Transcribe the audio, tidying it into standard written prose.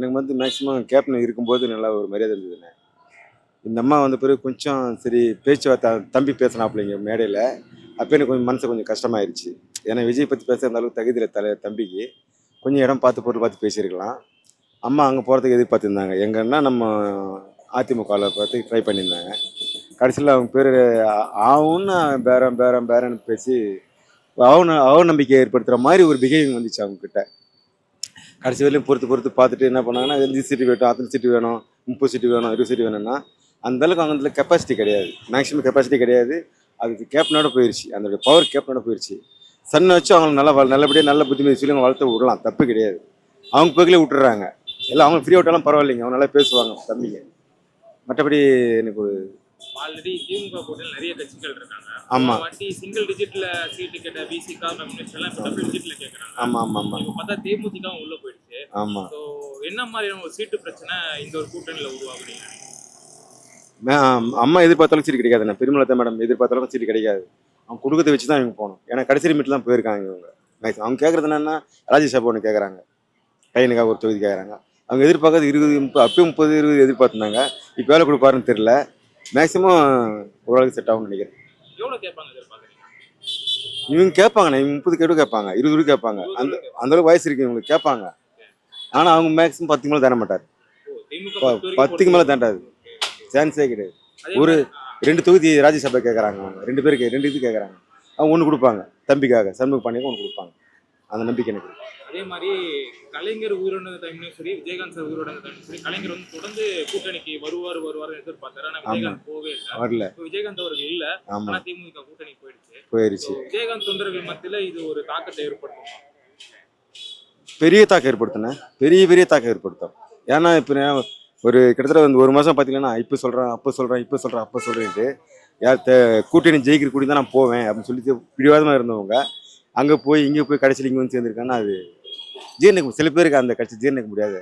எனக்கு வந்து maximum captain இருக்கும்போது நல்லா ஒரு மரியாதை இருந்ததுண்ணே. இந்த அம்மா வந்த பிறகு கொஞ்சம் சரி பேச்சுவார்த்தை தம்பி பேசினாப்புலைங்க மேடையில். அப்போ எனக்கு கொஞ்சம் மனசு கொஞ்சம் கஷ்டமாயிருச்சு. ஏன்னா விஜய் பற்றி பேச அந்த அளவுக்கு தகுதியில் தம்பிக்கு கொஞ்சம் இடம் பார்த்து பொருள் பார்த்து பேசியிருக்கலாம். அம்மா அங்கே போகிறதுக்கு எதிர்பார்த்துருந்தாங்க. எங்கன்னா நம்ம அதிமுகவில் பார்த்து ட்ரை பண்ணியிருந்தாங்க. கடைசியில் அவங்க பேர் ஆவுன்னு பேரன்னு பேசி அவநம்பிக்கை ஏற்படுத்துகிற மாதிரி ஒரு பிஹேவிங் வந்துச்சு அவங்கக்கிட்ட. கடைசி வரையிலும் பொறுத்து பார்த்துட்டு என்ன பண்ணாங்கன்னா, இந்த சீட்டு வேணும், அத்தனை சீட்டு வேணும், 30 சீட்டு வேணும், 20 சீட்டு வேணும்னா அந்தளவுக்கு அவங்கள கெப்பாசிட்டி கிடையாது. மேக்ஸிமம் கெப்பாசிட்டி கிடையாது. அது கேப்டனோட போயிடுச்சு. அந்த பவர் கேப்டனோட போயிடுச்சு. சன்னை வச்சு அவங்க நல்லபடியாக நல்ல புத்திமதி சொல்லி அவங்க வளர்த்து விடலாம், தப்பு கிடையாது. அவங்க போக்கிலே விட்டுறாங்க. எல்லாம் அவங்க ஃப்ரீ விட்டாலும் பரவாயில்லைங்க, அவங்க நல்லா பேசுவாங்க தம்பிங்க. மற்றபடி எனக்கு ஒரு ஆல்ரெடி திமுக கூட்டணியில் நிறைய கட்சிகள் இருக்காங்க. ஆமா. வாட்டி சிங்கிள் டிஜிட்ல சீட்டு கேட்ட பிசிகா கம்யூனிஸ்ட் எல்லாம் இப்போ டபுள் டிஜிட்ல கேட்குறாங்க. ஆமா. இப்போ பார்த்தா தேமுதிக உள்ள போயிடுச்சு. ஆமா. ஸோ என்ன மாதிரியான ஒரு சீட்டு பிரச்சனை இந்த ஒரு கூட்டணியில் உருவாகுறீங்க? அம்மா எதிர்பார்த்தாலும் சீட்டு கிடைக்காதுண்ணே. பெருமளத்தை மேடம் எதிர்பார்த்தாலும் சீட்டு கிடைக்காது. அவங்க கொடுக்கறத வச்சு தான் இவங்க போகணும். ஏன்னா கடைசி மீட்டில் தான் போயிருக்காங்க இவங்க. அவங்க கேட்குறது என்னன்னா, ராஜ்யசபா ஒன்று கேட்குறாங்க, பையனுக்காக ஒரு தொகுதி கேட்குறாங்க. அவங்க எதிர்பார்க்கறது 20, 30, அப்பயும் 30, 20 எதிர்பார்த்துனாங்க. இப்போ வேலை கொடுப்பாருன்னு தெரியல. மேக்ஸிமம் ஓரளவுக்கு செட் ஆகும்னு நினைக்கிறேன். எவ்வளோ கேட்பாங்க எதிர்பார்க்குறீங்க? இவங்க கேட்பாங்கண்ணே, இவங்க 30 கேட்டு கேட்பாங்க, 20 கேட்பாங்க. அந்தளவுக்கு வயசு இருக்கு இவங்களுக்கு, கேட்பாங்க. ஆனால் அவங்க மேக்ஸிமம் 10க்கு மேலே தாண்ட மாட்டார். 10க்கு மேலே தாண்டாது, சான்ஸே கிடையாது. ஒரு 2 தொகுதி ராஜ்யசபா கேட்குறாங்க. அவங்க 2 பேருக்கு 2 இது கேட்குறாங்க. அவங்க ஒன்று கொடுப்பாங்க தம்பிக்காக, சண்முக பாண்டியங்க ஒன்று கொடுப்பாங்க. அந்த நம்பிக்கை எனக்கு. அதே மாதிரி கலைஞர் உயிரிழந்த டைம்லையும் சரி, விஜயகாந்த் சார் உயிரிழந்த டைம்லையும் சரி, கலைஞர் வந்து தொடர்ந்து கூட்டணிக்கு வருவார் எதிர்பார்த்தாரு. ஆனால் விஜயகாந்த் போவே இல்லை, வரல. இப்போ விஜயகாந்த் அவர்கள் இல்லை, ஆனால் திமுக கூட்டணி போயிடுச்சு. விஜயகாந்த் தொண்டர்கள் மத்தியில் இது ஒரு தாக்கத்தை ஏற்படுத்தும், பெரிய தாக்கம் ஏற்படுத்தினேன், பெரிய தாக்கம் ஏற்படுத்தும். ஏன்னா இப்போ ஒரு கிட்டத்தட்ட வந்து 1 மாதம் பார்த்தீங்கன்னா, இப்போ சொல்கிறேன்ட்டு யார் கூட்டணி ஜெயிக்கிற கூட்டி தான் நான் போவேன் அப்படின்னு சொல்லிட்டு பிடிவாதமாக இருந்தவங்க அங்கே போய் இங்கே போய் கடைசியில் இங்கே வந்து சேர்ந்துருக்காங்கன்னா அது ஜீரணிக்க, சில பேருக்கு அந்த கட்சி ஜீரணிக்க முடியாது.